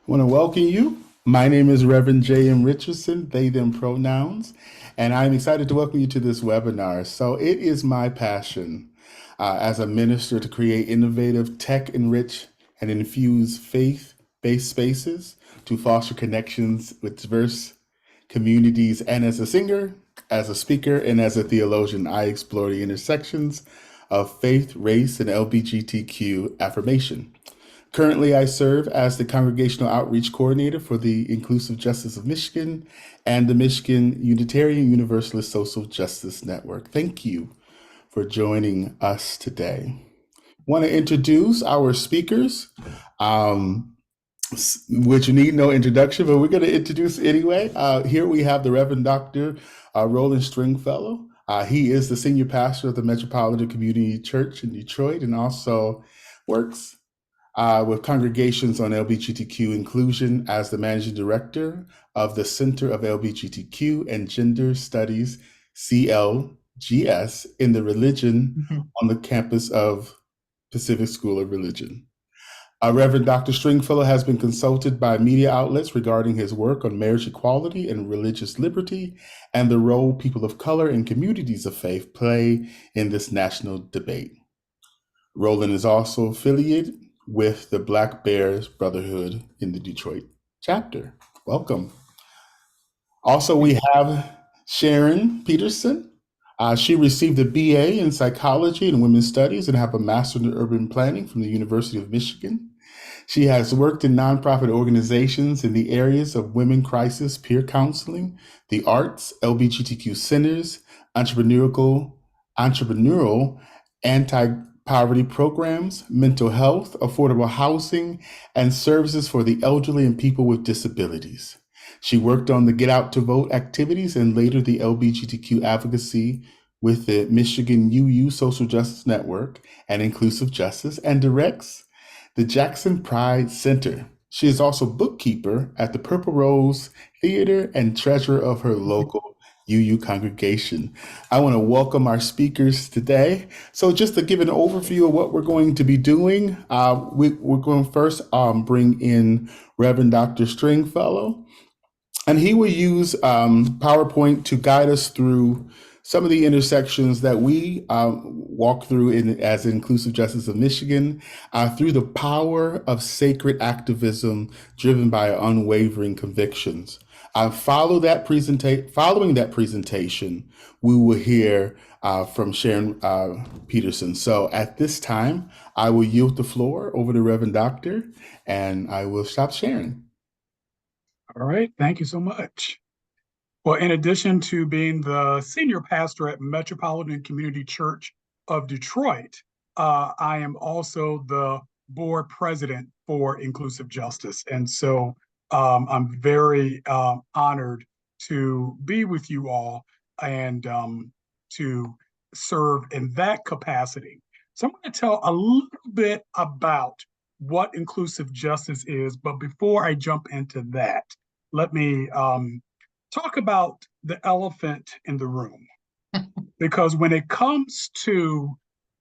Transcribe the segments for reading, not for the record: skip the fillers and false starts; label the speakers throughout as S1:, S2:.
S1: I want to welcome you. My name is Reverend JM Richardson, they, them pronouns, and I'm excited to welcome you to this webinar. So, it is my passion as a minister to create innovative, tech enrich, and infuse faith based spaces to foster connections with diverse communities. And as a singer, as a speaker, and as a theologian, I explore the intersections of faith, race, and LGBTQ affirmation. Currently, I serve as the Congregational Outreach Coordinator for the Inclusive Justice of Michigan and the Michigan Unitarian Universalist Social Justice Network. Thank you for joining us today. Want to introduce our speakers, um, which need no introduction, but we're going to introduce anyway. Here we have the Reverend Dr. Roland Stringfellow. He is the senior pastor of the Metropolitan Community Church in Detroit and also works with congregations on LGBTQ inclusion as the managing director of the Center of LGBTQ and Gender Studies, CLGS, in the religion on the campus of Pacific School of Religion. Reverend Dr. Stringfellow has been consulted by media outlets regarding his work on marriage equality and religious liberty and the role people of color and communities of faith play in this national debate. Roland is also affiliated with the Black Bears Brotherhood in the Detroit chapter. Welcome. Also, we have Sharon Pedersen. She received a BA in psychology and women's studies and have a master in urban planning from the University of Michigan. She has worked in nonprofit organizations in the areas of women crisis, peer counseling, the arts, LGBTQ centers, entrepreneurial anti-poverty programs, mental health, affordable housing, and services for the elderly and people with disabilities. She worked on the Get Out to Vote activities and later the LGBTQ advocacy with the Michigan UU Social Justice Network and Inclusive Justice and directs the Jackson Pride Center. She is also bookkeeper at the Purple Rose Theater and treasurer of her local UU congregation. I want to welcome our speakers today. So just to give an overview of what we're going to be doing, we're going to first bring in Reverend Dr. Stringfellow, and he will use PowerPoint to guide us through some of the intersections that we walk through as Inclusive Justice of Michigan through the power of sacred activism driven by unwavering convictions. Following that presentation, we will hear from Sharon Pedersen. So at this time, I will yield the floor over to Reverend Doctor, and I will stop sharing.
S2: All right, thank you so much. Well, in addition to being the senior pastor at Metropolitan Community Church of Detroit, I am also the board president for Inclusive Justice. And so I'm very honored to be with you all and to serve in that capacity. So I'm going to tell a little bit about what inclusive justice is, but before I jump into that, let me talk about the elephant in the room. Because when it comes to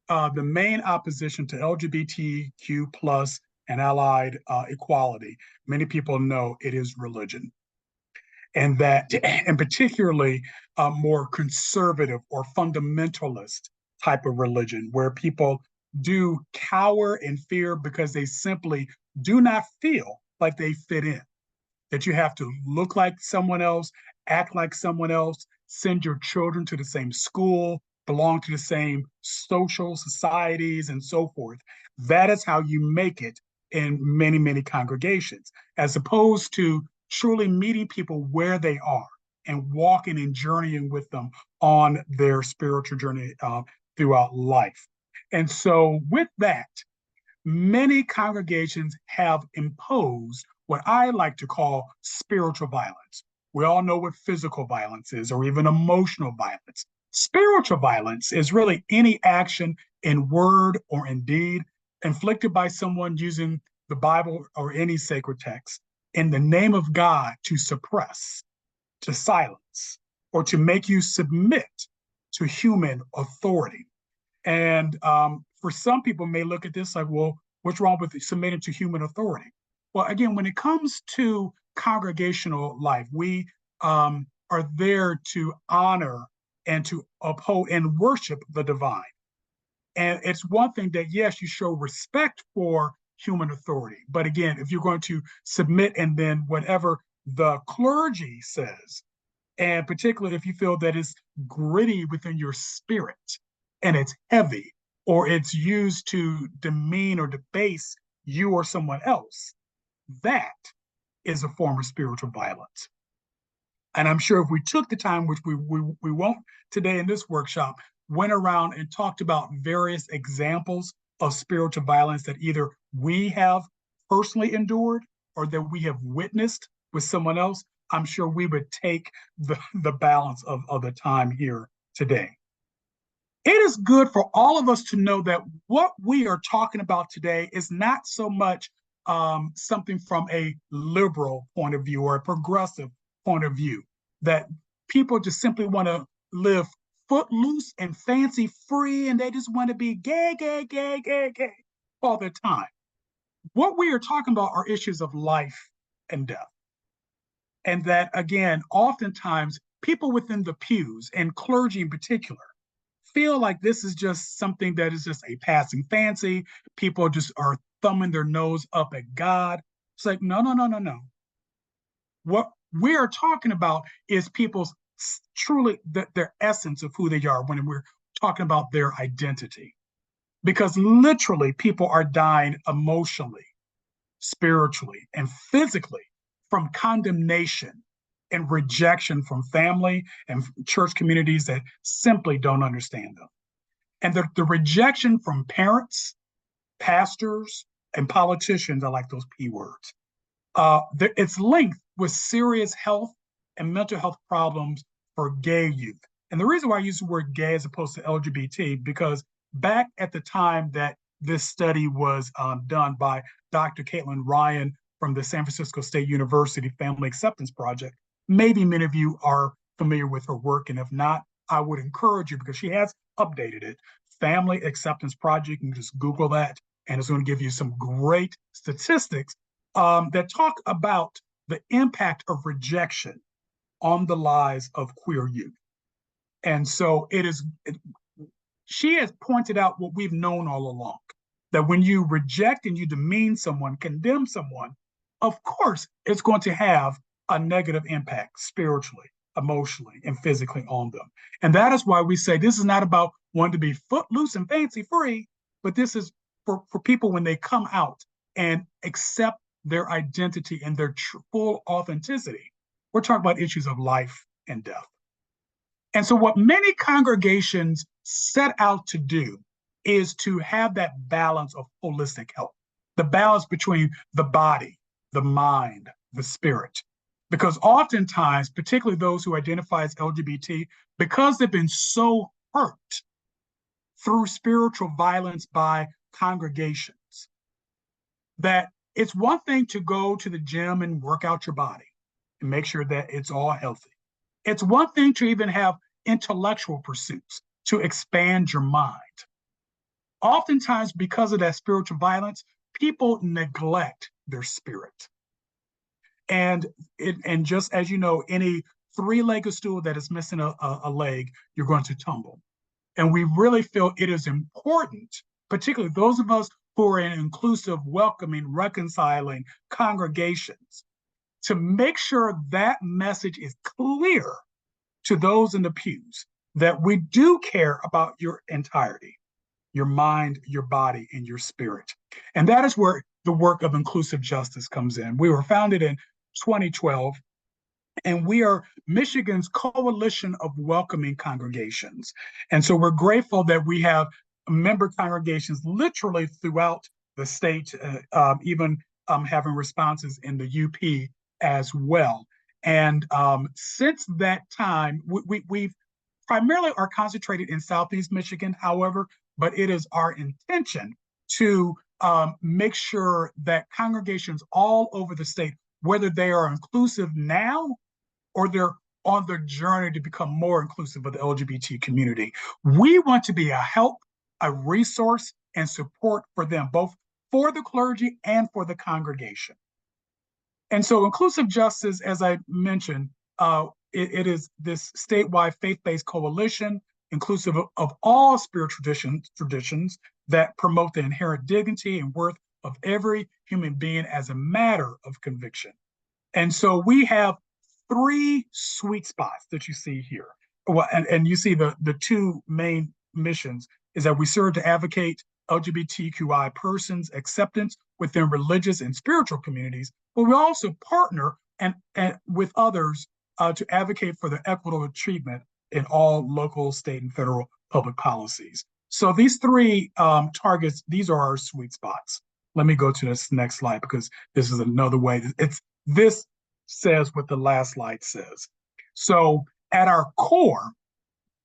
S2: the main opposition to LGBTQ plus and allied equality, many people know it is religion. And that, and particularly more conservative or fundamentalist type of religion, where people do cower in fear because they simply do not feel like they fit in, that you have to look like someone else, act like someone else, send your children to the same school, belong to the same social societies, and so forth. That is how you make it in many, many congregations, as opposed to truly meeting people where they are and walking and journeying with them on their spiritual journey throughout life. And so with that, many congregations have imposed what I like to call spiritual violence. We all know what physical violence is, or even emotional violence. Spiritual violence is really any action in word or in deed inflicted by someone using the Bible or any sacred text in the name of God to suppress, to silence, or to make you submit to human authority. And for some people may look at this like, well, what's wrong with submitting to human authority? Well, again, when it comes to congregational life, we are there to honor and to uphold and worship the divine. And it's one thing that, yes, you show respect for human authority. But again, if you're going to submit and then whatever the clergy says, and particularly if you feel that it's gritty within your spirit and it's heavy, or it's used to demean or debase you or someone else, that is a form of spiritual violence. And I'm sure if we took the time, which we won't today in this workshop, went around and talked about various examples of spiritual violence that either we have personally endured or that we have witnessed with someone else, I'm sure we would take the balance of the time here today. It is good for all of us to know that what we are talking about today is not so much something from a liberal point of view or a progressive point of view, that people just simply want to live footloose and fancy free and they just want to be gay, gay, gay, gay, gay all the time. What we are talking about are issues of life and death. And that, again, oftentimes people within the pews and clergy in particular feel like this is just something that is just a passing fancy. People just are thumbing their nose up at God. It's like, no, no, no, no, no. What we are talking about is people's truly their essence of who they are when we're talking about their identity. Because literally, people are dying emotionally, spiritually, and physically from condemnation and rejection from family and church communities that simply don't understand them. And the rejection from parents, pastors, and politicians, I like those P words, it's linked with serious health and mental health problems for gay youth. And the reason why I use the word gay as opposed to LGBT, because back at the time that this study was done by Dr. Caitlin Ryan from the San Francisco State University Family Acceptance Project, maybe many of you are familiar with her work, and if not, I would encourage you because she has updated it. Family Acceptance Project, you can just Google that, and it's going to give you some great statistics that talk about the impact of rejection on the lives of queer youth. And so she has pointed out what we've known all along, that when you reject and you demean someone, condemn someone, of course, it's going to have a negative impact spiritually, emotionally, and physically on them. And that is why we say this is not about wanting to be footloose and fancy free, but this is for people when they come out and accept their identity and their full authenticity. We're talking about issues of life and death. And so what many congregations set out to do is to have that balance of holistic health, the balance between the body, the mind, the spirit. Because oftentimes, particularly those who identify as LGBT, because they've been so hurt through spiritual violence by congregations, that it's one thing to go to the gym and work out your body and make sure that it's all healthy. It's one thing to even have intellectual pursuits to expand your mind. Oftentimes, because of that spiritual violence, people neglect their spirit. And just as you know, any three-legged stool that is missing a leg, you're going to tumble. And we really feel it is important, particularly those of us who are in inclusive, welcoming, reconciling congregations, to make sure that message is clear to those in the pews, that we do care about your entirety, your mind, your body, and your spirit. And that is where the work of inclusive justice comes in. We were founded in 2012, and we are Michigan's coalition of welcoming congregations. And so we're grateful that we have member congregations literally throughout the state, even having responses in the UP as well. And since that time, we've primarily are concentrated in Southeast Michigan, however, but it is our intention to make sure that congregations all over the state, whether they are inclusive now or they're on their journey to become more inclusive of the LGBT community, we want to be a help, a resource, and support for them, both for the clergy and for the congregation. And so inclusive justice, as I mentioned, it is this statewide faith-based coalition, inclusive of all spiritual traditions that promote the inherent dignity and worth of every human being as a matter of conviction. And so we have three sweet spots that you see here. Well, and you see the two main missions is that we serve to advocate LGBTQI persons' acceptance within religious and spiritual communities, but we also partner and with others to advocate for the equitable treatment in all local, state, and federal public policies. So these three targets, these are our sweet spots. Let me go to this next slide because this is another way. This says what the last slide says. So at our core,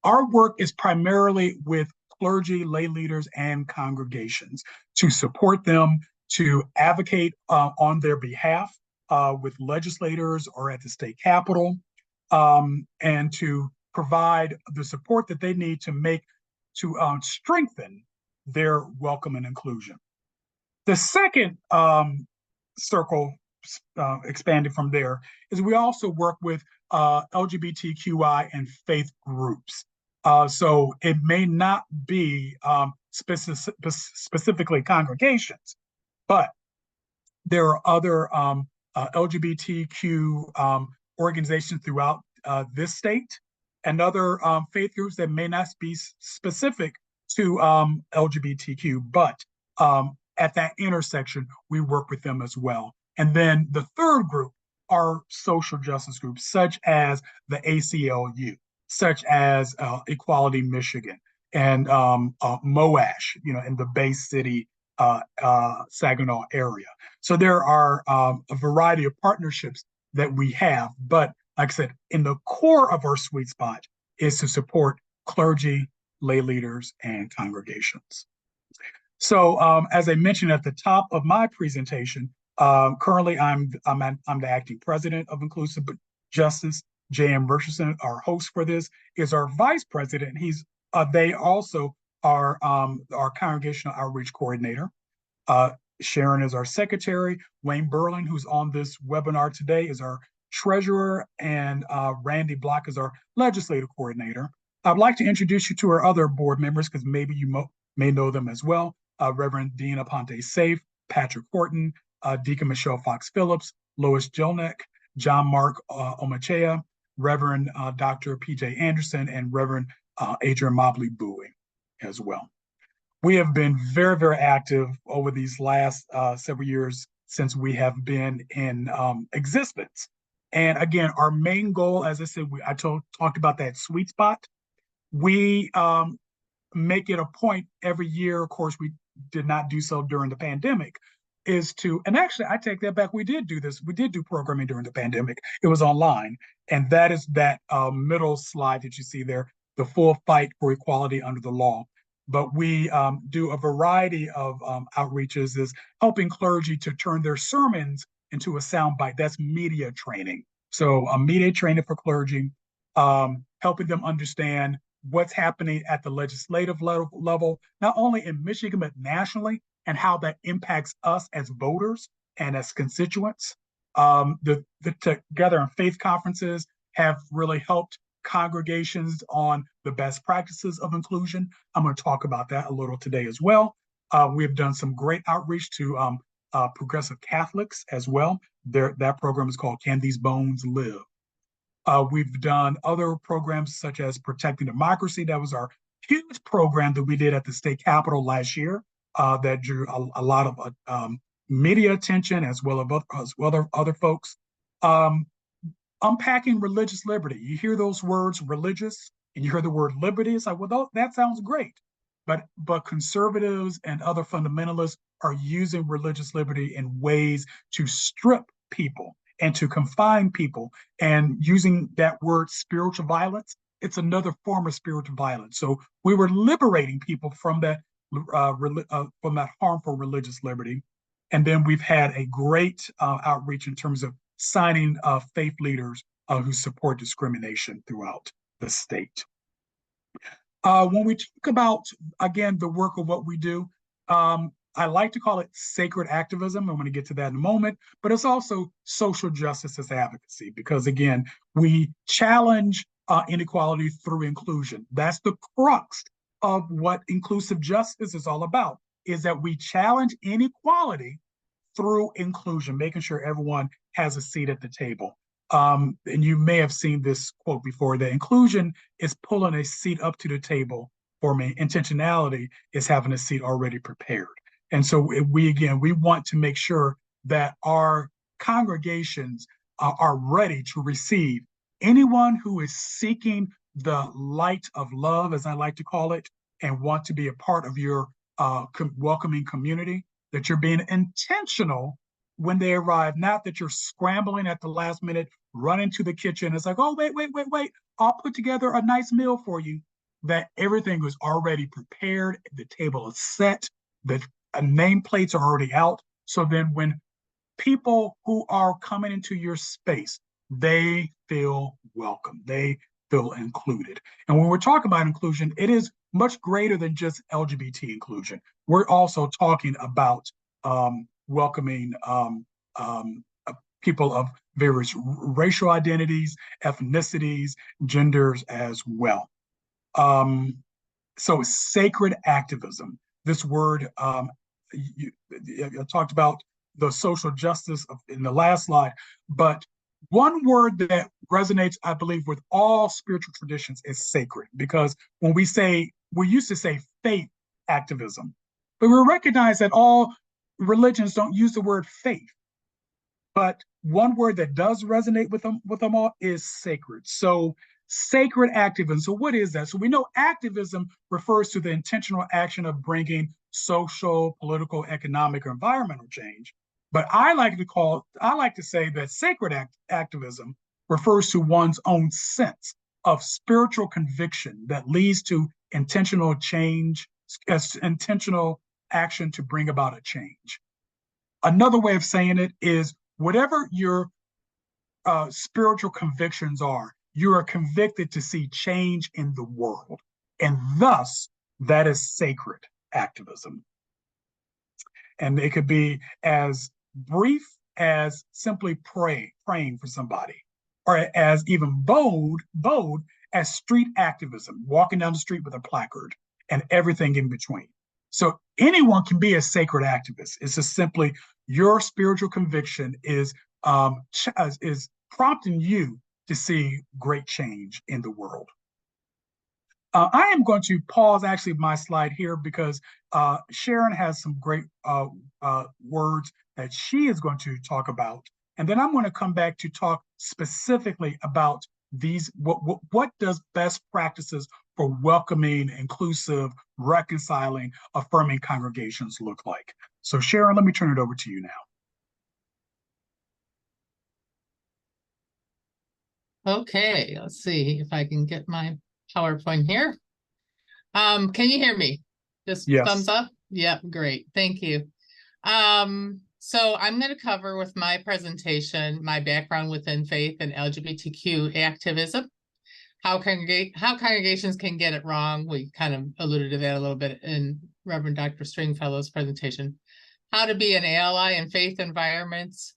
S2: our work is primarily with clergy, lay leaders, and congregations to support them, to advocate on their behalf with legislators or at the state capitol, and to provide the support that they need to strengthen their welcome and inclusion. The second circle, expanded from there, is we also work with LGBTQI and faith groups. So it may not be specifically congregations, but there are other LGBTQ organizations throughout this state and other faith groups that may not be specific to LGBTQ, but at that intersection, we work with them as well. And then the third group are social justice groups, such as the ACLU, such as Equality Michigan, and MOASH, in the Bay City, Saginaw area. So there are a variety of partnerships that we have, but like I said, in the core of our sweet spot is to support clergy, lay leaders, and congregations. So as I mentioned at the top of my presentation, currently I'm the acting president of Inclusive Justice. JM Richardson, our host for this, is our vice president. They also are our congregational outreach coordinator. Sharon is our secretary. Wayne Berlin, who's on this webinar today, is our treasurer, and Randy Block is our legislative coordinator. I'd like to introduce you to our other board members because maybe you may know them as well. Reverend Dean Aponte Safe, Patrick Horton, Deacon Michelle Fox Phillips, Lois Jelnek, John Mark Omachea, Reverend Dr. PJ Anderson, and Reverend Adrian Mobley Bowie as well. We have been very, very active over these last several years since we have been in existence. And again, our main goal, as I said, I talked about that sweet spot. We make it a point every year, of course, we did not do so during the pandemic, and actually I take that back, we did do this, we did do programming during the pandemic, it was online, and that is that middle slide that you see there, the full fight for equality under the law. But we do a variety of outreaches, is helping clergy to turn their sermons into a soundbite. That's media training. So media training for clergy, helping them understand what's happening at the legislative level, not only in Michigan, but nationally, and how that impacts us as voters and as constituents. The Together in Faith conferences have really helped congregations on the best practices of inclusion. I'm going to talk about that a little today as well. We've done some great outreach to progressive Catholics as well. That program is called Can These Bones Live? We've done other programs such as Protecting Democracy. That was our huge program that we did at the state capitol last year that drew a lot of media attention as well as other folks. Unpacking religious liberty. You hear those words, religious, and you hear the word liberty. It's like, well, that sounds great. But conservatives and other fundamentalists are using religious liberty in ways to strip people and to confine people, and using that word spiritual violence. It's another form of spiritual violence. So we were liberating people from that harmful religious liberty. And then we've had a great outreach in terms of signing faith leaders who support discrimination throughout the state. When we talk about, again, the work of what we do, I like to call it sacred activism. I'm going to get to that in a moment, but it's also social justice as advocacy because, again, we challenge inequality through inclusion. That's the crux of what inclusive justice is all about, is that we challenge inequality through inclusion, making sure everyone has a seat at the table. And you may have seen this quote before, that inclusion is pulling a seat up to the table for me. Intentionality is having a seat already prepared. And so we want to make sure that our congregations are ready to receive anyone who is seeking the light of love, as I like to call it, and want to be a part of your welcoming community, that you're being intentional when they arrive, not that you're scrambling at the last minute, running to the kitchen. It's like, oh, wait, I'll put together a nice meal for you. That everything was already prepared, the table is set, the nameplates are already out. So then when people who are coming into your space, they feel welcome, they feel included. And when we're talking about inclusion, it is much greater than just LGBT inclusion. We're also talking about welcoming people of various racial identities, ethnicities, genders as well. So sacred activism, this word, I talked about the social justice in the last slide, but one word that resonates, I believe, with all spiritual traditions is sacred, because when we used to say faith activism, but we recognize that all religions don't use the word faith. But one word that does resonate with them all is sacred. So sacred activism. So what is that? So we know activism refers to the intentional action of bringing social, political, economic, or environmental change. But I like to say that sacred activism refers to one's own sense of spiritual conviction that leads to intentional change, intentional action to bring about a change. Another way of saying it is whatever your spiritual convictions are, you are convicted to see change in the world. And thus, that is sacred activism. And it could be as brief as simply praying for somebody, or as even bold as street activism, walking down the street with a placard and everything in between. So anyone can be a sacred activist. It's just simply your spiritual conviction is prompting you to see great change in the world. I am going to pause actually my slide here because Sharon has some great words that she is going to talk about. And then I'm going to come back to talk specifically about these, what does best practices for welcoming, inclusive, reconciling, affirming congregations look like? So Sharon, let me turn it over to you now.
S3: Okay, let's see if I can get my PowerPoint here. Can you hear me? Just
S2: Yes.
S3: thumbs up? Yep, great. Thank you. So I'm going to cover with my presentation my background within faith and LGBTQ activism, how congregations can get it wrong. We kind of alluded to that a little bit in Reverend Dr. Stringfellow's presentation. How to be an ally in faith environments,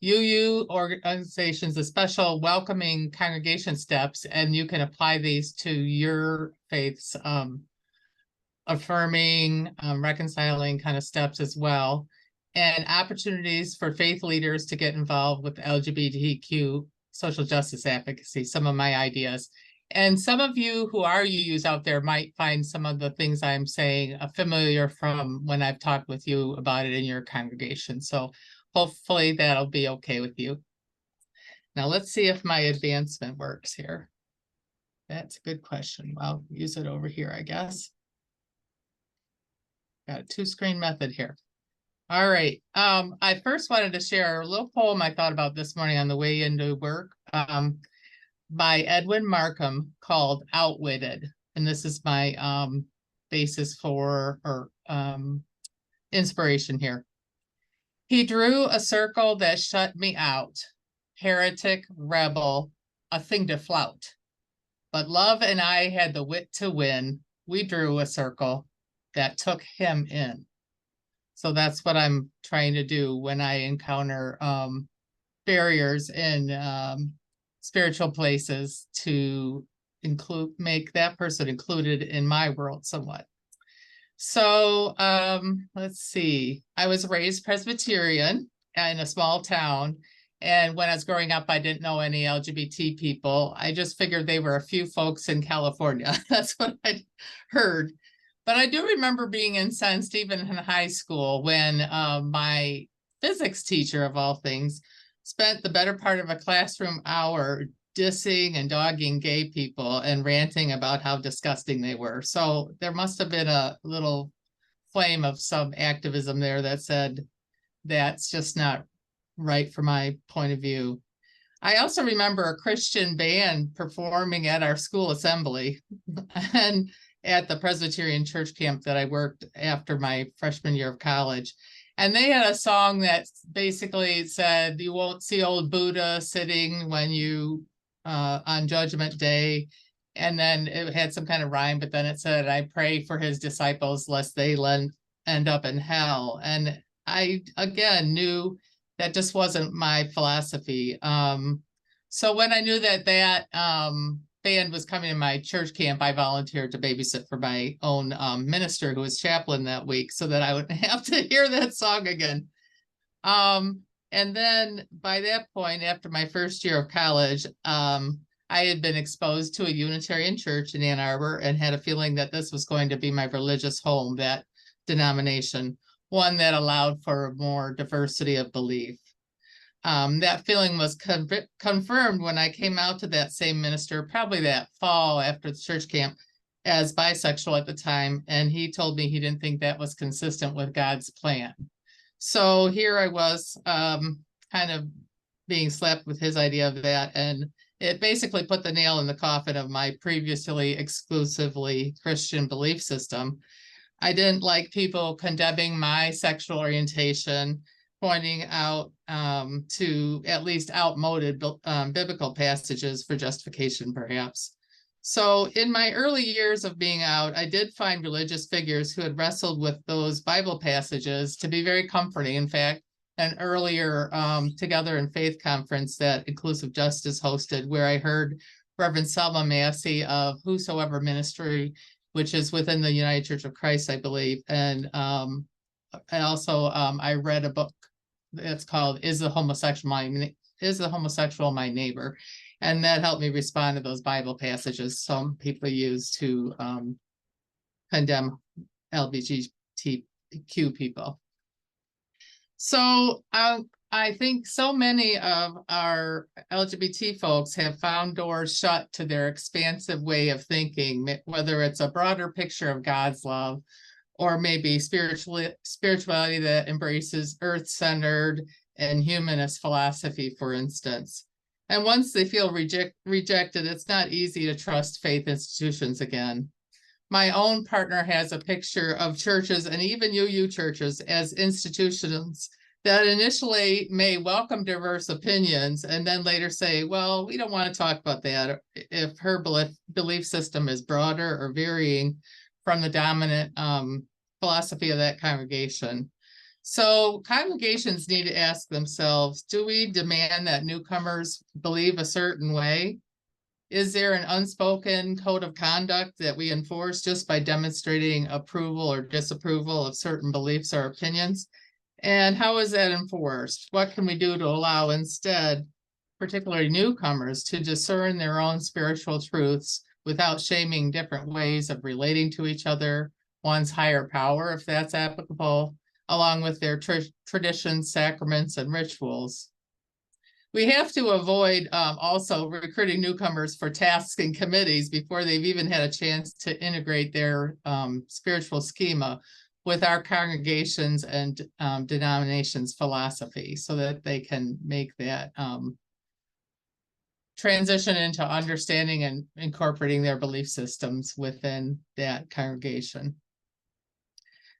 S3: UU organizations, the special welcoming congregation steps, and you can apply these to your faith's affirming, reconciling kind of steps as well, and opportunities for faith leaders to get involved with LGBTQ social justice advocacy, some of my ideas. And some of you who are UUs out there might find some of the things I'm saying familiar from when I've talked with you about it in your congregation. So hopefully that'll be okay with you. Now let's see if my advancement works here. That's a good question. I'll use it over here, I guess. Got a two-screen method here. All right. I first wanted to share a little poem I thought about this morning on the way into work by Edwin Markham called Outwitted. And this is my basis for inspiration here. He drew a circle that shut me out, heretic, rebel, a thing to flout. But love and I had the wit to win. We drew a circle that took him in. So that's what I'm trying to do when I encounter barriers in spiritual places, to make that person included in my world somewhat. So let's see. I was raised Presbyterian in a small town. And when I was growing up, I didn't know any LGBT people. I just figured they were a few folks in California. That's what I heard. But I do remember being incensed even in high school when my physics teacher, of all things, spent the better part of a classroom hour dissing and dogging gay people and ranting about how disgusting they were. So there must have been a little flame of some activism there that said that's just not right from my point of view. I also remember a Christian band performing at our school assembly and at the Presbyterian church camp that I worked after my freshman year of college. And they had a song that basically said, "You won't see old Buddha sitting when you on Judgment Day." And then it had some kind of rhyme, but then it said, "I pray for his disciples lest they end up in hell." And I, again, knew that just wasn't my philosophy. So when I knew that band was coming to my church camp, I volunteered to babysit for my own minister who was chaplain that week so that I wouldn't have to hear that song again. And then by that point, after my first year of college, I had been exposed to a Unitarian church in Ann Arbor and had a feeling that this was going to be my religious home, that denomination, one that allowed for more diversity of belief. That feeling was confirmed when I came out to that same minister, probably that fall after the church camp, as bisexual at the time. And he told me he didn't think that was consistent with God's plan. So here I was kind of being slapped with his idea of that. And it basically put the nail in the coffin of my previously exclusively Christian belief system. I didn't like people condemning my sexual orientation, pointing out to at least outmoded biblical passages for justification, perhaps. So in my early years of being out, I did find religious figures who had wrestled with those Bible passages to be very comforting. In fact, an earlier Together in Faith conference that Inclusive Justice hosted, where I heard Reverend Selma Massey of Whosoever Ministry, which is within the United Church of Christ, I believe. And also I read a book that's called Is the Homosexual My Neighbor? And that helped me respond to those Bible passages some people use to condemn LGBTQ people. So I think so many of our LGBT folks have found doors shut to their expansive way of thinking, whether it's a broader picture of God's love, or maybe spirituality that embraces earth-centered and humanist philosophy, for instance. And once they feel rejected, it's not easy to trust faith institutions again. My own partner has a picture of churches, and even UU churches, as institutions that initially may welcome diverse opinions and then later say, well, we don't want to talk about that if her belief system is broader or varying from the dominant philosophy of that congregation. So congregations need to ask themselves, do we demand that newcomers believe a certain way? Is there an unspoken code of conduct that we enforce just by demonstrating approval or disapproval of certain beliefs or opinions? And how is that enforced? What can we do to allow instead, particularly newcomers, to discern their own spiritual truths without shaming different ways of relating to each other, one's higher power, if that's applicable, along with their traditions, sacraments, and rituals? We have to avoid also recruiting newcomers for tasks and committees before they've even had a chance to integrate their spiritual schema with our congregations and denominations' philosophy, so that they can make that transition into understanding and incorporating their belief systems within that congregation.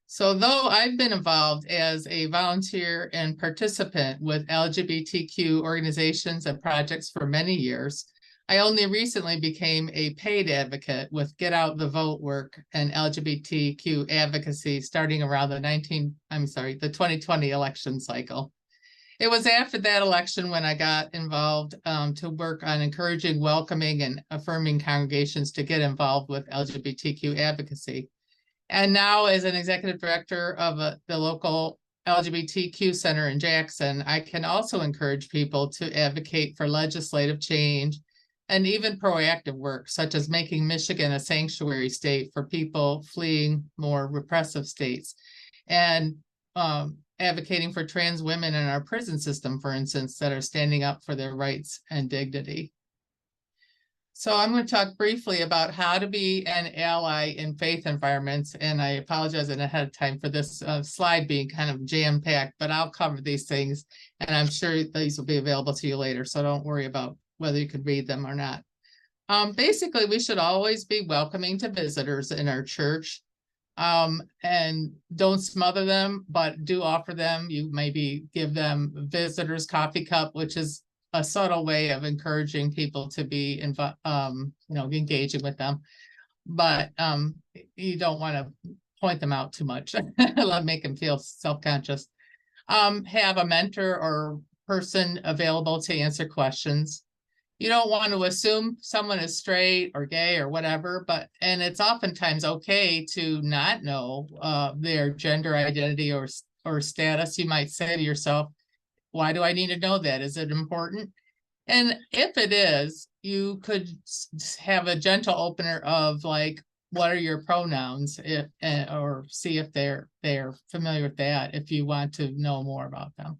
S3: So though I've been involved as a volunteer and participant with LGBTQ organizations and projects for many years, I only recently became a paid advocate with Get Out the Vote work and LGBTQ advocacy starting around the 2020 election cycle. It was after that election when I got involved to work on encouraging, welcoming, and affirming congregations to get involved with LGBTQ advocacy. And now, as an executive director of the local LGBTQ center in Jackson, I can also encourage people to advocate for legislative change and even proactive work, such as making Michigan a sanctuary state for people fleeing more repressive states, and advocating for trans women in our prison system, for instance, that are standing up for their rights and dignity. So I'm going to talk briefly about how to be an ally in faith environments, and I apologize ahead of time for this slide being kind of jam-packed, but I'll cover these things, and I'm sure these will be available to you later, so don't worry about whether you could read them or not. Basically, we should always be welcoming to visitors in our church, and don't smother them, but do offer them. You maybe give them visitors coffee cup, which is a subtle way of encouraging people to be engaging with them, but you don't want to point them out too much. Make them feel self-conscious. Have a mentor or person available to answer questions. You don't want to assume someone is straight or gay or whatever, and it's oftentimes okay to not know their gender identity or status. You might say to yourself, why do I need to know that? Is it important? And if it is, you could have a gentle opener of like, what are your pronouns, or see if they're familiar with that if you want to know more about them.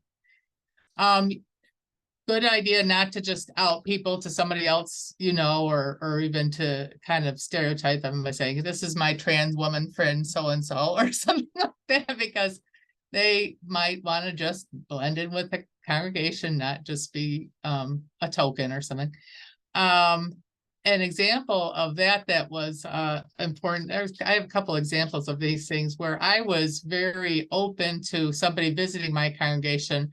S3: Good idea not to just out people to somebody else, or even to kind of stereotype them by saying, this is my trans woman friend so-and-so or something like that, because they might want to just blend in with the congregation, not just be a token or something. An example of that was important. I have a couple examples of these things where I was very open to somebody visiting my congregation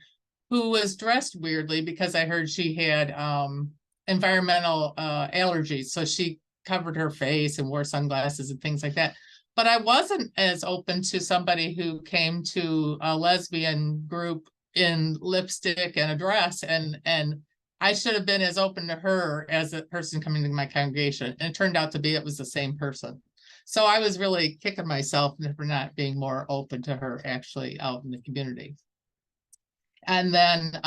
S3: who was dressed weirdly because I heard she had environmental allergies. So she covered her face and wore sunglasses and things like that. But I wasn't as open to somebody who came to a lesbian group in lipstick and a dress, and I should have been as open to her as a person coming to my congregation. And it turned out to be it was the same person. So I was really kicking myself for not being more open to her actually out in the community. And then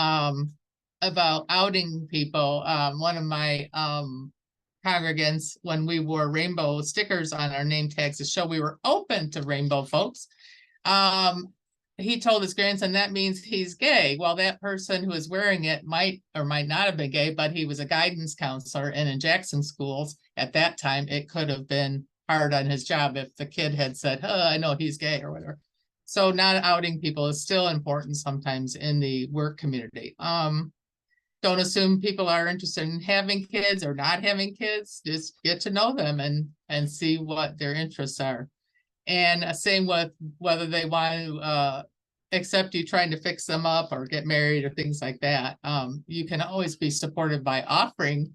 S3: about outing people, one of my congregants, when we wore rainbow stickers on our name tags to show we were open to rainbow folks, he told his grandson that means he's gay. Well, that person who was wearing it might or might not have been gay, but he was a guidance counselor, and in Jackson schools at that time, it could have been hard on his job if the kid had said, oh, I know he's gay or whatever. So not outing people is still important sometimes in the work community. Don't assume people are interested in having kids or not having kids. Just get to know them and see what their interests are. And same with whether they want to accept you trying to fix them up or get married or things like that. You can always be supportive by offering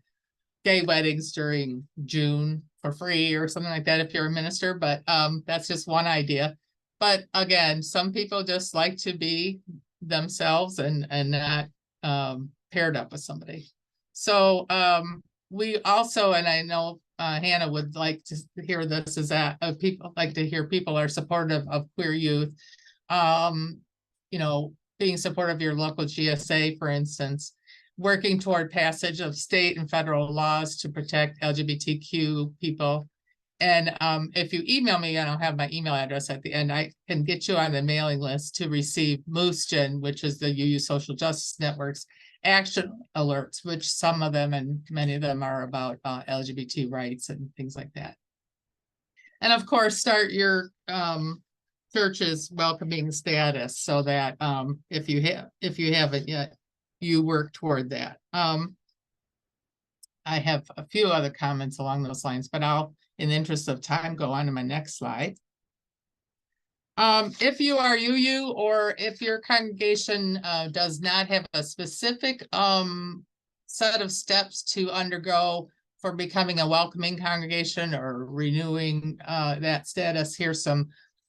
S3: gay weddings during June for free or something like that if you're a minister, but that's just one idea. But again, some people just like to be themselves and not paired up with somebody. So we also, and I know Hannah would like to hear this, is that people like to hear people are supportive of queer youth. Being supportive of your local GSA, for instance, working toward passage of state and federal laws to protect LGBTQ people. And if you email me, and I'll have my email address at the end, I can get you on the mailing list to receive MooseGen, which is the UU Social Justice Network's action alerts, which some of them and many of them are about LGBT rights and things like that. And of course, start your church's welcoming status so that if you haven't yet, you work toward that. I have a few other comments along those lines, but I'll, in the interest of time, go on to my next slide. If you are UU or if your congregation does not have a specific set of steps to undergo for becoming a welcoming congregation or renewing that status. Here's some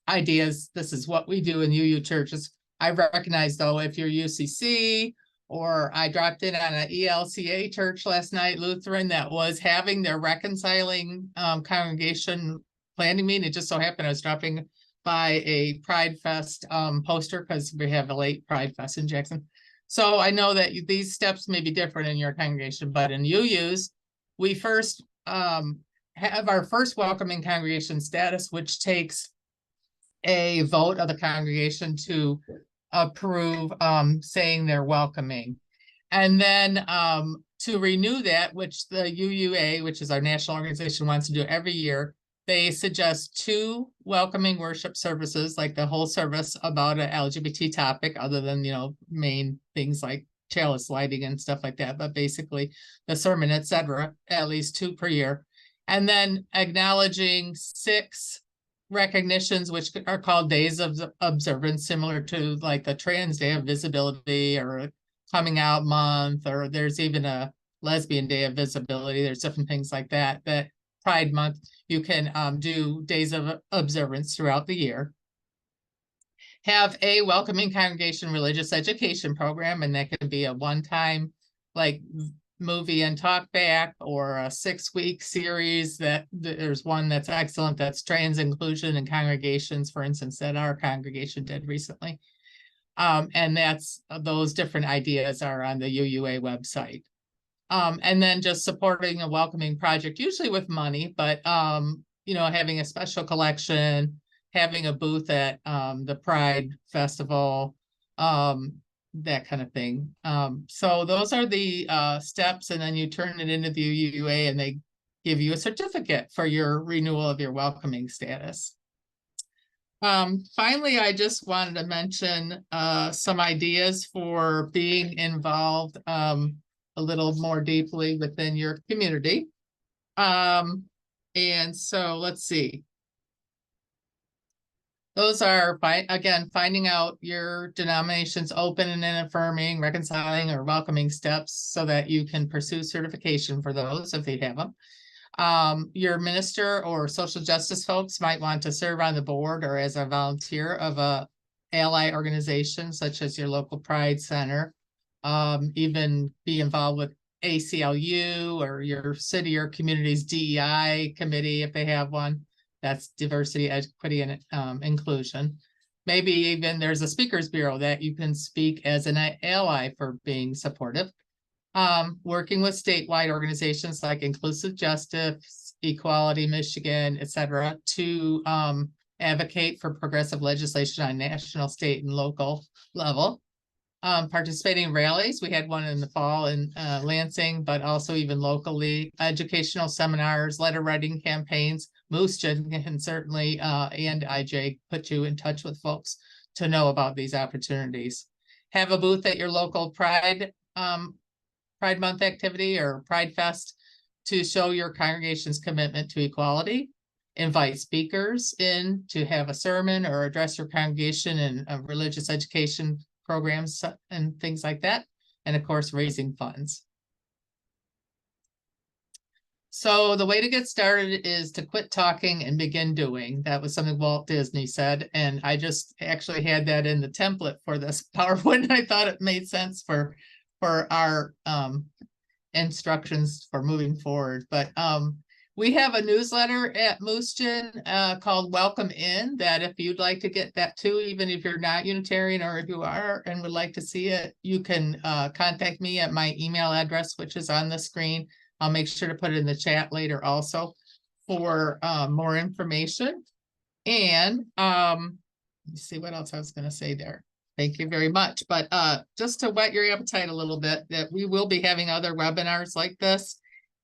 S3: ideas. This is what we do in UU churches. I recognize, though, if you're UCC, or I dropped in on an ELCA church last night, Lutheran, that was having their reconciling congregation planning meeting. It just so happened I was dropping by a Pride Fest poster because we have a late Pride Fest in Jackson. So I know that these steps may be different in your congregation, but in UU's, we first have our first welcoming congregation status, which takes a vote of the congregation to approve saying they're welcoming. And then to renew that, which the UUA, which is our national organization, wants to do every year, they suggest 2 welcoming worship services, like the whole service about an LGBT topic, other than, main things like chalice lighting and stuff like that, but basically the sermon, etc., at least 2 per year. And then acknowledging 6 recognitions, which are called days of observance, similar to like the Trans Day of Visibility or Coming Out Month, or there's even a Lesbian Day of Visibility. There's different things like that. That Pride Month, you can do days of observance throughout the year. Have a welcoming congregation religious education program, and that can be a one-time like movie and talk back, or a 6-week series. That there's one that's excellent, that's trans inclusion in congregations, for instance, that our congregation did recently. And that's those different ideas are on the UUA website. And then just supporting a welcoming project, usually with money, but having a special collection, having a booth at the Pride Festival, that kind of thing. So those are the steps, and then you turn it into the UUA and they give you a certificate for your renewal of your welcoming status. Finally, I just wanted to mention some ideas for being involved a little more deeply within your community. And so let's see. Those are, again, finding out your denomination's open and affirming, reconciling, or welcoming steps so that you can pursue certification for those if they have them. Your minister or social justice folks might want to serve on the board or as a volunteer of a ally organization, such as your local Pride Center. Even be involved with ACLU or your city or community's DEI committee if they have one. That's diversity, equity, and inclusion. Maybe even there's a speakers bureau that you can speak as an ally for being supportive. Working with statewide organizations like Inclusive Justice, Equality Michigan, etc., to advocate for progressive legislation on national, state, and local level. Participating in rallies. We had one in the fall in Lansing, but also even locally. Educational seminars, letter writing campaigns. Moose can certainly and IJ put you in touch with folks to know about these opportunities. Have a booth at your local Pride Month activity or Pride Fest to show your congregation's commitment to equality. Invite speakers in to have a sermon or address your congregation in religious education programs and things like that. And of course, raising funds. So the way to get started is to quit talking and begin doing. That was something Walt Disney said. And I just actually had that in the template for this PowerPoint. And I thought it made sense for our instructions for moving forward. But we have a newsletter at Moosegen called Welcome In, that if you'd like to get that too, even if you're not Unitarian, or if you are and would like to see it, you can contact me at my email address, which is on the screen. I'll make sure to put it in the chat later also for more information. And let me see what else I was going to say there. Thank you very much. But just to whet your appetite a little bit, that we will be having other webinars like this.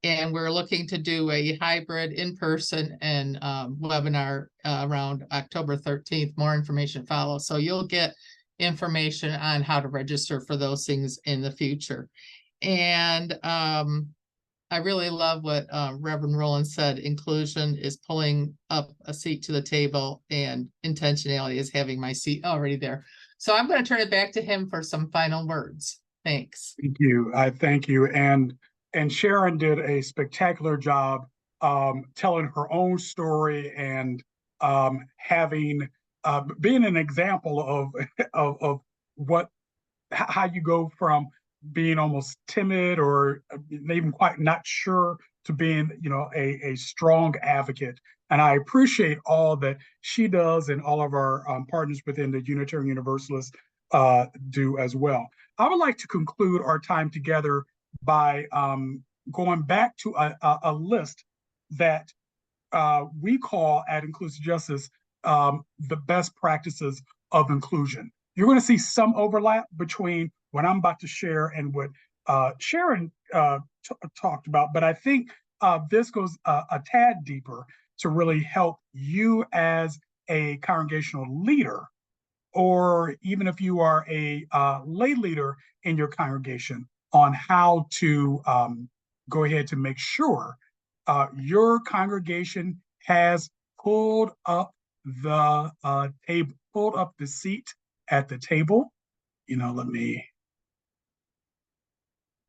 S3: And we're looking to do a hybrid in-person and webinar around October 13th. More information follows. So you'll get information on how to register for those things in the future. And I really love what Reverend Roland said. Inclusion is pulling up a seat to the table, and intentionality is having my seat already there. So I'm going to turn it back to him for some final words. Thanks.
S2: Thank you. I thank you. And Sharon did a spectacular job telling her own story and having being an example of of what how you go from being almost timid or even quite not sure to being, a strong advocate. And I appreciate all that she does and all of our partners within the Unitarian Universalists do as well. I would like to conclude our time together by going back to a list that we call at Inclusive Justice the best practices of inclusion. You're going to see some overlap between what I'm about to share and what Sharon talked about, but I think this goes a tad deeper to really help you as a congregational leader, or even if you are a lay leader in your congregation, on how to go ahead to make sure your congregation has pulled up the table, pulled up the seat at the table.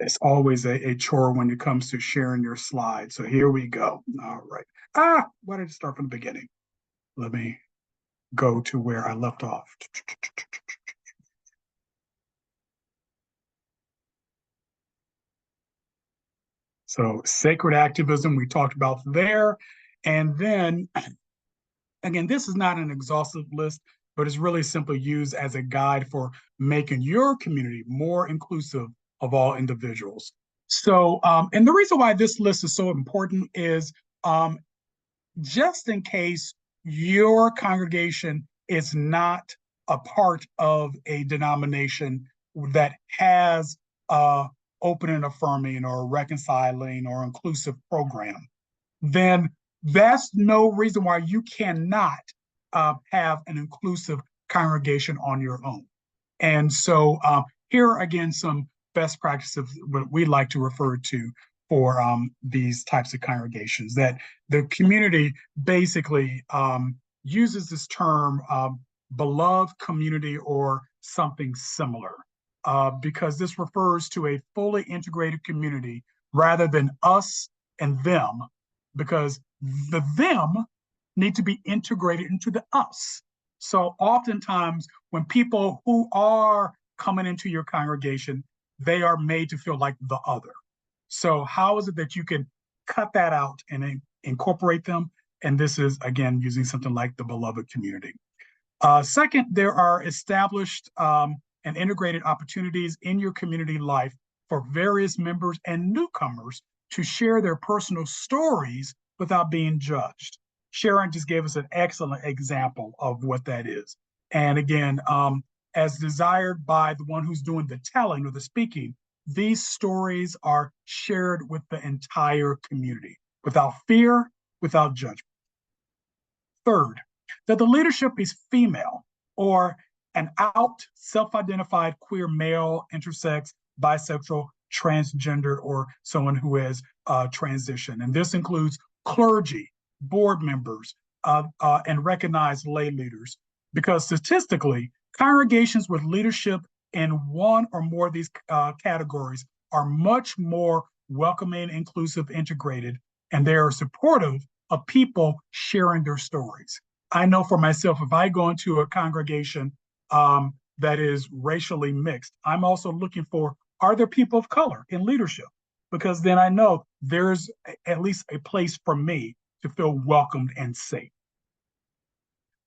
S2: It's always a chore when it comes to sharing your slides. So here we go. All right. Why did it start from the beginning? Let me go to where I left off. So sacred activism, we talked about there. And then, again, this is not an exhaustive list, but it's really simply used as a guide for making your community more inclusive of all individuals. So, and the reason why this list is so important is just in case your congregation is not a part of a denomination that has open and affirming or reconciling or inclusive program, then that's no reason why you cannot have an inclusive congregation on your own. And so here are again some best practices, what we like to refer to for these types of congregations, that the community basically uses this term beloved community or something similar, because this refers to a fully integrated community rather than us and them, because the them need to be integrated into the us. So oftentimes when people who are coming into your congregation, they are made to feel like the other. So how is it that you can cut that out and incorporate them? And this is, again, using something like the beloved community. Second, there are established and integrated opportunities in your community life for various members and newcomers to share their personal stories without being judged. Sharon just gave us an excellent example of what that is. And again, as desired by the one who's doing the telling or the speaking, these stories are shared with the entire community without fear, without judgment. Third, that the leadership is female or an out self-identified queer male, intersex, bisexual, transgender, or someone who has transitioned. And this includes clergy, board members, and recognized lay leaders. Because statistically, congregations with leadership in one or more of these categories are much more welcoming, inclusive, integrated, and they are supportive of people sharing their stories. I know for myself, if I go into a congregation that is racially mixed, I'm also looking for, are there people of color in leadership? Because then I know there's at least a place for me to feel welcomed and safe.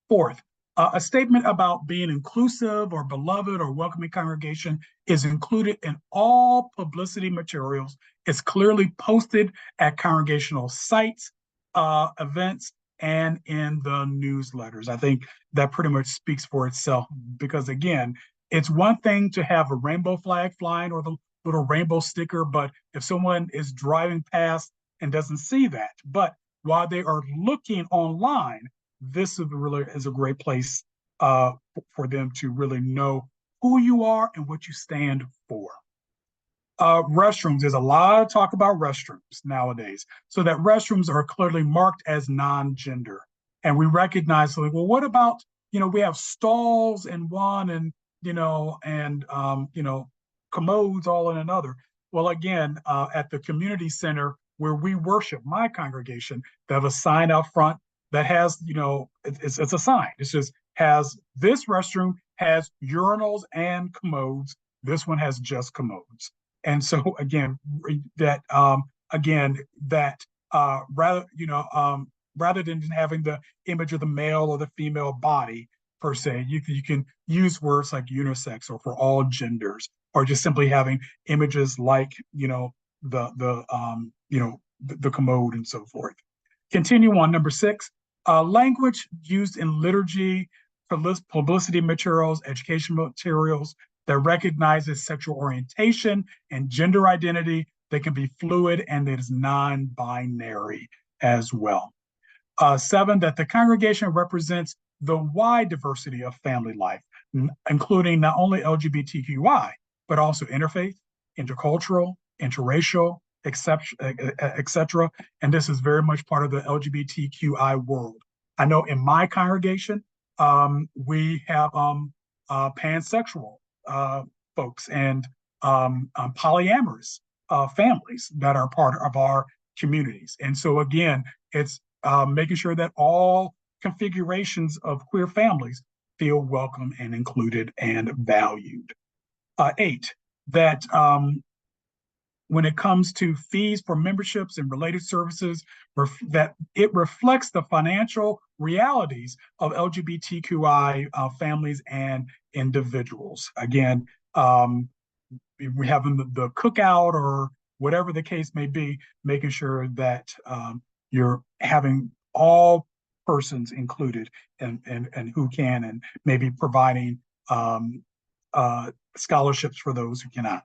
S2: Fourth, a statement about being inclusive or beloved or welcoming congregation is included in all publicity materials. It's clearly posted at congregational sites, events, and in the newsletters. I think that pretty much speaks for itself, because again, it's one thing to have a rainbow flag flying or the little rainbow sticker, but if someone is driving past and doesn't see that, but while they are looking online, this is a great place for them to really know who you are and what you stand for. Restrooms, there's a lot of talk about restrooms nowadays. So that restrooms are clearly marked as non-gender. And we recognize, like, well, what about, we have stalls in one and, commodes all in another. Well, again, at the community center where we worship, my congregation, they have a sign out front that has, it's a sign. It just has this restroom has urinals and commodes. This one has just commodes. And so again, that rather than having the image of the male or the female body per se, you can use words like unisex or for all genders, or just simply having images like the commode and so forth. Continue on, number 6, language used in liturgy, publicity materials, education materials that recognizes sexual orientation and gender identity that can be fluid and that is non-binary as well. 7, that the congregation represents the wide diversity of family life, including not only LGBTQI, but also interfaith, intercultural, interracial, etc. And this is very much part of the LGBTQI world. I know in my congregation, we have pansexual folks and polyamorous families that are part of our communities. And so again, it's making sure that all configurations of queer families feel welcome and included and valued. 8, that when it comes to fees for memberships and related services, that it reflects the financial realities of LGBTQI families and individuals. Again, we have the cookout or whatever the case may be, making sure that you're having all persons included and who can, and maybe providing scholarships for those who cannot,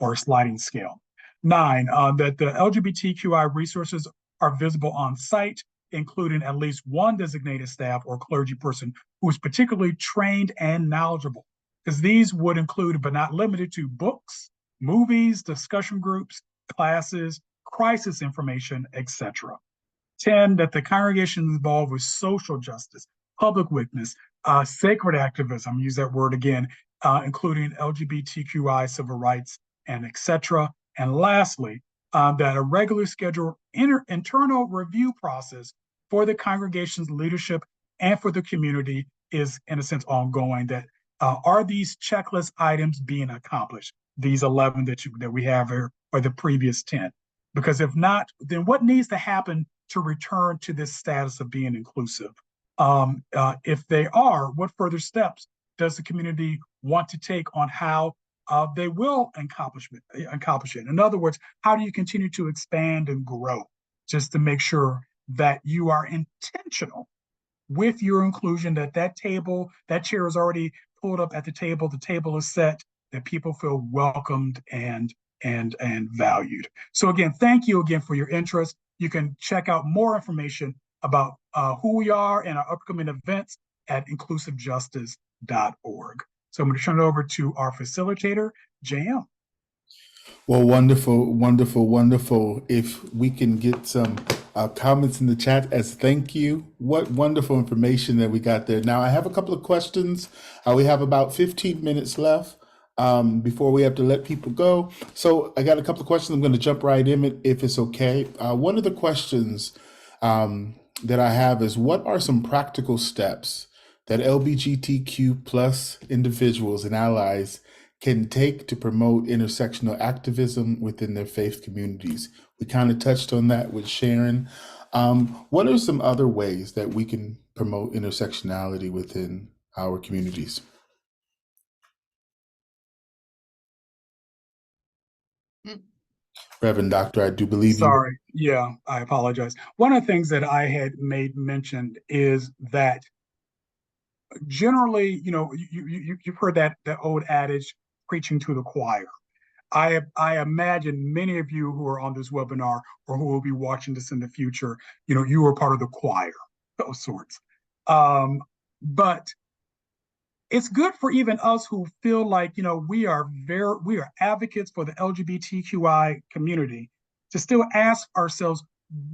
S2: or a sliding scale. 9, that the LGBTQI resources are visible on site, including at least one designated staff or clergy person who is particularly trained and knowledgeable, because these would include, but not limited to, books, movies, discussion groups, classes, crisis information, etc. 10, that the congregation is involved with social justice, public witness, sacred activism, use that word again, including LGBTQI civil rights, and etc. And lastly, that a regular scheduled internal review process for the congregation's leadership and for the community is, in a sense, ongoing. That are these checklist items being accomplished? These 11 that we have here, or the previous 10? Because if not, then what needs to happen to return to this status of being inclusive? If they are, what further steps does the community want to take on how they will accomplish it? In other words, how do you continue to expand and grow, just to make sure that you are intentional with your inclusion, that that chair is already pulled up at the table is set, that people feel welcomed and valued. So again, thank you again for your interest. You can check out more information about who we are and our upcoming events at inclusivejustice.org. So I'm going to turn it over to our facilitator, JM.
S1: Well, wonderful, wonderful, wonderful. If we can get some comments in the chat as thank you. What wonderful information that we got there. Now, I have a couple of questions. We have about 15 minutes left before we have to let people go. So I got a couple of questions. I'm going to jump right in if it's okay. One of the questions that I have is, what are some practical steps that LGBTQ plus individuals and allies can take to promote intersectional activism within their faith communities? We kind of touched on that with Sharon. What are some other ways that we can promote intersectionality within our communities? Reverend Doctor, I do believe you.
S2: Sorry, yeah, I apologize. One of the things that I had mentioned is that generally, you've heard that old adage, preaching to the choir. I imagine many of you who are on this webinar or who will be watching this in the future, you are part of the choir of sorts. But it's good for even us who feel like, we are advocates for the LGBTQI community, to still ask ourselves,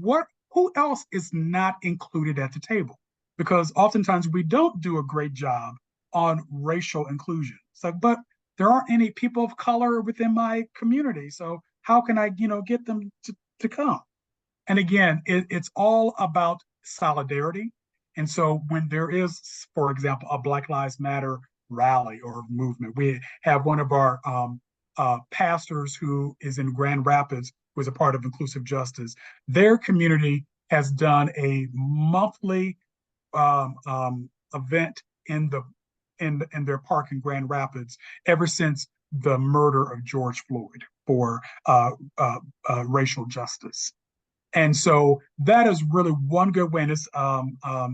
S2: who else is not included at the table? Because oftentimes we don't do a great job on racial inclusion. So, but there aren't any people of color within my community. So how can I, get them to come? And again, it's all about solidarity. And so when there is, for example, a Black Lives Matter rally or movement, we have one of our pastors who is in Grand Rapids, who is a part of Inclusive Justice. Their community has done a monthly event in their park in Grand Rapids ever since the murder of George Floyd for racial justice. And so that is really one good way. And it's a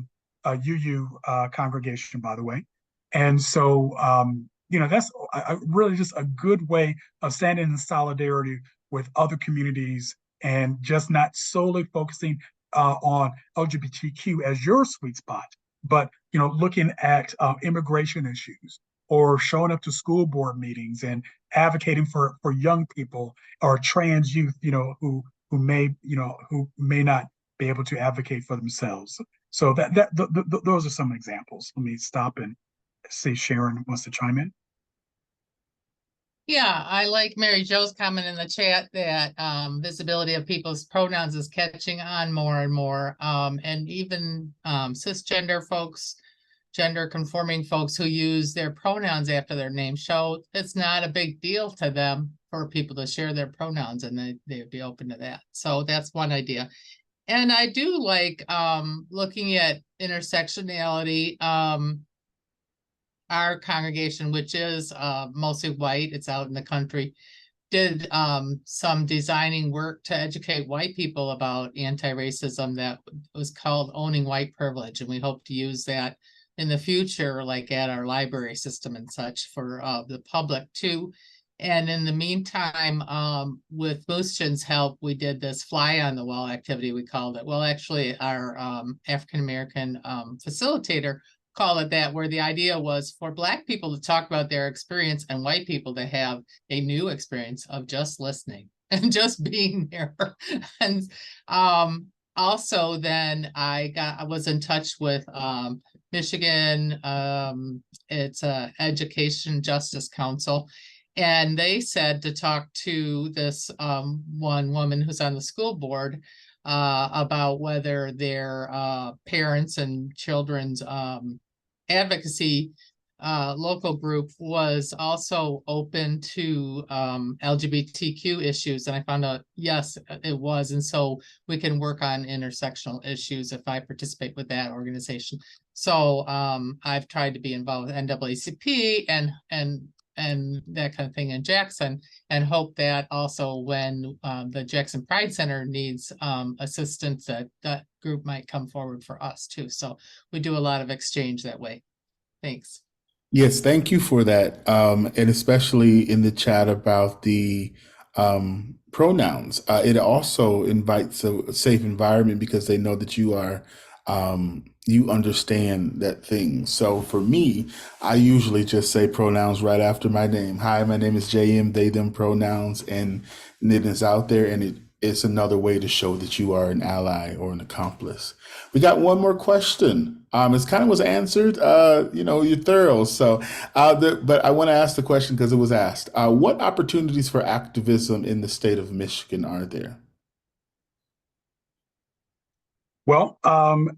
S2: UU congregation, by the way. And so, that's really just a good way of standing in solidarity with other communities and just not solely focusing on LGBTQ as your sweet spot, but, looking at immigration issues or showing up to school board meetings and advocating for young people or trans youth, who may not be able to advocate for themselves. So those are some examples. Let me stop and see Sharon wants to chime in.
S3: Yeah, I like Mary Jo's comment in the chat that visibility of people's pronouns is catching on more and more. And even cisgender folks, gender conforming folks who use their pronouns after their name show it's not a big deal to them for people to share their pronouns, and they'd be open to that. So that's one idea. And I do like looking at intersectionality. Our congregation, which is mostly white, it's out in the country, did some designing work to educate white people about anti-racism that was called Owning White Privilege. And we hope to use that in the future, like at our library system and such, for the public too. And in the meantime, with Mooshin's help, we did this fly on the wall activity, we called it. Well, actually, our African-American facilitator called it that, where the idea was for Black people to talk about their experience and white people to have a new experience of just listening and just being there. And also then I was in touch with Michigan, it's a Education Justice Council. And they said to talk to this one woman who's on the school board about whether their parents and children's advocacy local group was also open to LGBTQ issues. And I found out, yes, it was. And so we can work on intersectional issues if I participate with that organization. So I've tried to be involved with NAACP and that kind of thing in Jackson, and hope that also when the Jackson Pride Center needs assistance, that group might come forward for us too. So we do a lot of exchange that way. Thanks.
S1: Yes, thank you for that. And especially in the chat about the pronouns. It also invites a safe environment because they know that you understand that thing. So for me, I usually just say pronouns right after my name. Hi, my name is JM, they, them pronouns, and it is out there, and it's another way to show that you are an ally or an accomplice. We got one more question. It's kind of was answered, you're thorough. So, but I want to ask the question because it was asked. What opportunities for activism in the state of Michigan are there?
S2: Well,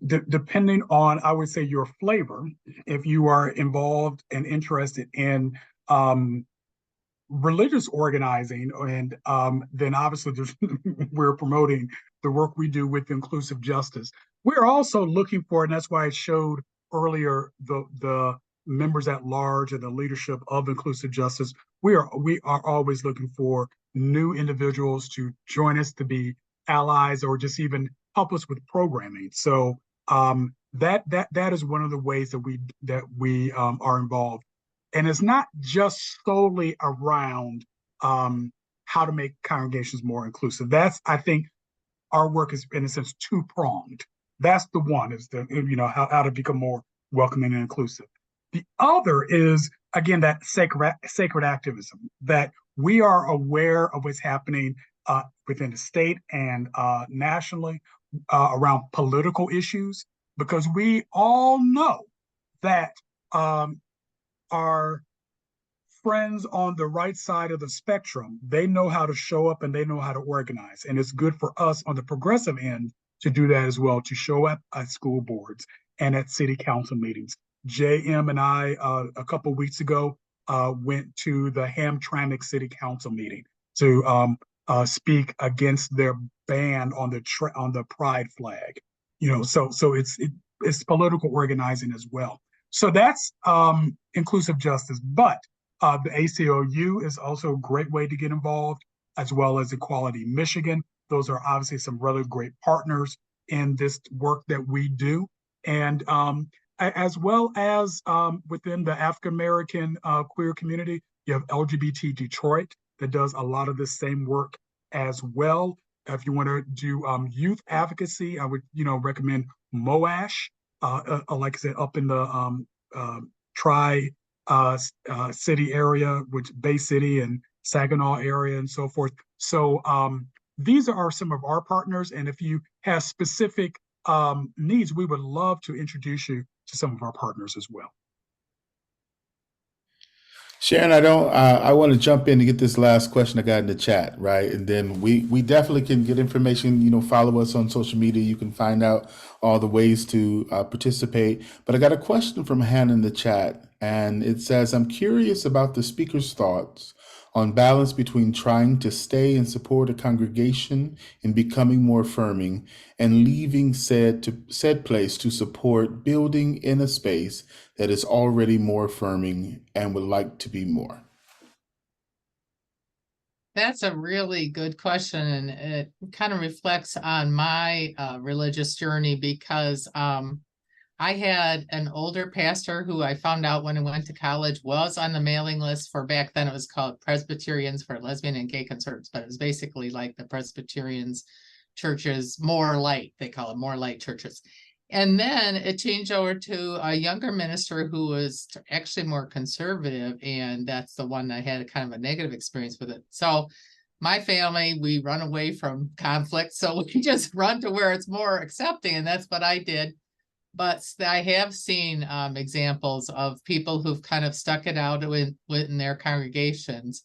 S2: depending on, I would say, your flavor, if you are involved and interested in religious organizing, and then obviously we're promoting the work we do with Inclusive Justice. We're also looking for, and that's why I showed earlier the members at large and the leadership of Inclusive Justice. We are always looking for new individuals to join us, to be allies, or just even help us with programming. So that is one of the ways that we are involved. And it's not just solely around how to make congregations more inclusive. That's, I think, our work is, in a sense, two-pronged. That's the one, is how to become more welcoming and inclusive. The other is, again, that sacred activism, that we are aware of what's happening within the state and nationally around political issues, because we all know that our friends on the right side of the spectrum, they know how to show up and they know how to organize. And it's good for us on the progressive end to do that as well, to show up at school boards and at city council meetings. JM and I, a couple of weeks ago, went to the Hamtramck City Council meeting to speak against their ban on the pride flag. So it's political organizing as well. So that's inclusive justice, but the ACLU is also a great way to get involved, as well as Equality Michigan. Those are obviously some really great partners in this work that we do. And as well as within the African American queer community, you have LGBT Detroit that does a lot of the same work as well. If you want to do youth advocacy, I would recommend MOASH. Like I said, up in the Tri-City area, which Bay City and Saginaw area and so forth. So these are some of our partners. And if you have specific needs, we would love to introduce you to some of our partners as well.
S1: Sharon, I want to jump in to get this last question I got in the chat, right? And then we definitely can get information, follow us on social media. You can find out all the ways to participate. But I got a question from Hannah in the chat, and it says, I'm curious about the speaker's thoughts on balance between trying to stay and support a congregation in becoming more affirming and leaving said place to support building in a space that is already more affirming and would like to be more.
S3: That's a really good question, and it kind of reflects on my religious journey because I had an older pastor who I found out when I went to college was on the mailing list for, back then it was called Presbyterians for Lesbian and Gay Concerns, but it was basically like the Presbyterians churches, more light, they call it more light churches. And then it changed over to a younger minister who was actually more conservative, and that's the one I had kind of a negative experience with it. So my family, we run away from conflict, so we just run to where it's more accepting, and that's what I did. But I have seen examples of people who've kind of stuck it out within their congregations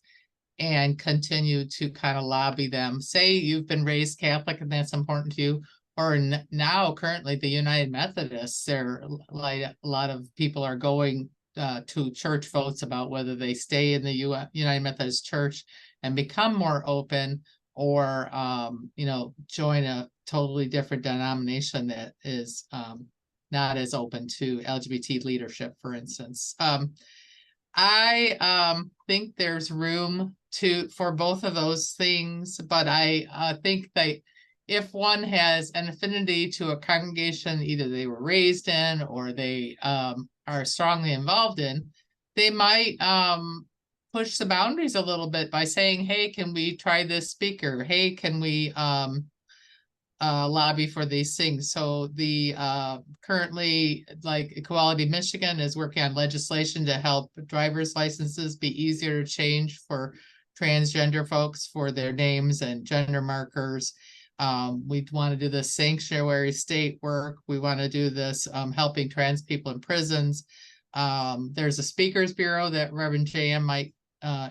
S3: and continue to kind of lobby them. Say you've been raised Catholic and that's important to you, or now currently the United Methodists, there like a lot of people are going to church votes about whether they stay in the United Methodist Church and become more open, or join a totally different denomination that is not as open to LGBT leadership, for instance. I think there's room for both of those things, but I think that if one has an affinity to a congregation, either they were raised in or they are strongly involved in, they might push the boundaries a little bit by saying, hey, can we try this speaker? Hey, can we lobby for these things? So the currently, like Equality Michigan is working on legislation to help driver's licenses be easier to change for transgender folks for their names and gender markers. We want to do this sanctuary state work. We want to do this helping trans people in prisons. There's a speakers bureau that Reverend JM might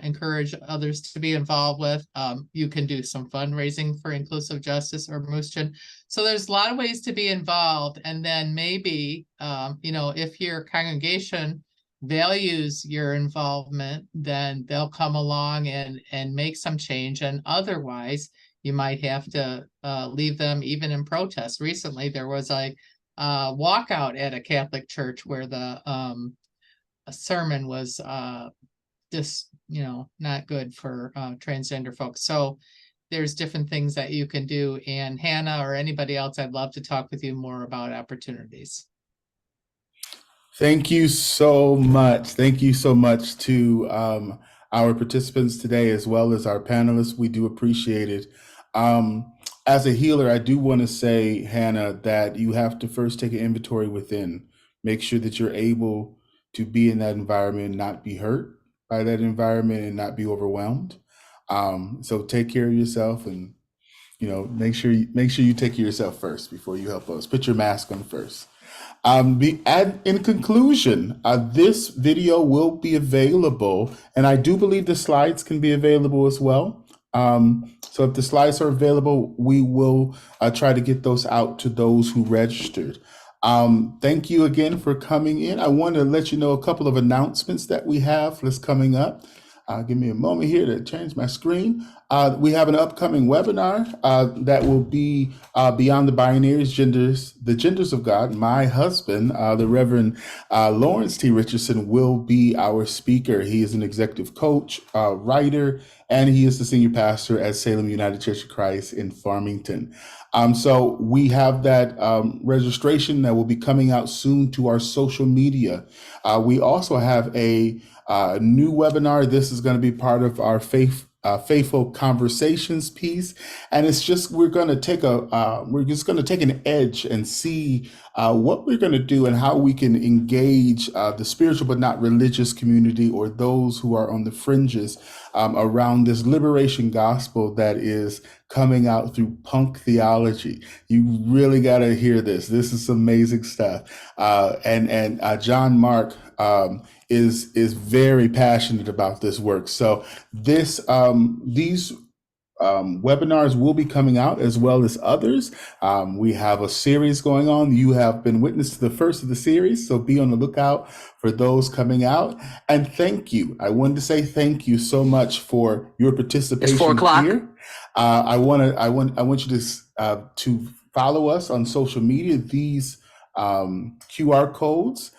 S3: encourage others to be involved with. You can do some fundraising for inclusive justice or Moosechin. So there's a lot of ways to be involved. And then maybe, if your congregation values your involvement, then they'll come along and make some change. And otherwise, you might have to leave them even in protest. Recently, there was a walkout at a Catholic church where the sermon was just, not good for transgender folks. So there's different things that you can do. And Hannah or anybody else, I'd love to talk with you more about opportunities.
S1: Thank you so much. Thank you so much to our participants today, as well as our panelists. We do appreciate it. As a healer, I do want to say, Hannah, that you have to first take an inventory within. Make sure that you're able to be in that environment, not be hurt by that environment, and not be overwhelmed. So take care of yourself, and make sure you take care of yourself first before you help us. Put your mask on first. And in conclusion, this video will be available, and I do believe the slides can be available as well. So if the slides are available, we will try to get those out to those who registered. Thank you again for coming in. I want to let you know a couple of announcements that we have that's coming up. Give me a moment here to change my screen. We have an upcoming webinar that will be Beyond the Binaries, the Genders of God. My husband, the Reverend Lawrence T. Richardson, will be our speaker. He is an executive coach, writer, and he is the senior pastor at Salem United Church of Christ in Farmington. So we have that registration that will be coming out soon to our social media. We also have a new webinar. This is going to be part of our Faithful Conversations piece, and it's just we're just going to take an edge and see what we're going to do and how we can engage the spiritual but not religious community, or those who are on the fringes around this liberation gospel that is coming out through punk theology. You really got to hear this. This is amazing stuff. And John Mark is very passionate about this work. So these webinars will be coming out, as well as others. We have a series going on. You have been witness to the first of the series, so be on the lookout for those coming out. And thank you. I wanted to say thank you so much for your participation.
S4: It's 4 o'clock.
S1: Here. I want you to follow us on social media. These QR codes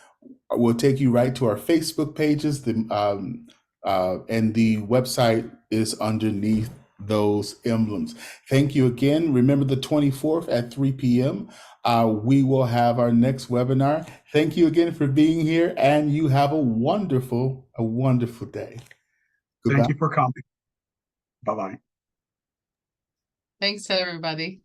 S1: will take you right to our Facebook pages. And the website is underneath those emblems. Thank you again. Remember the 24th at 3 p.m. We will have our next webinar. Thank you again for being here, and you have a wonderful day. Goodbye.
S2: Thank you for coming. Bye-bye.
S3: Thanks to everybody.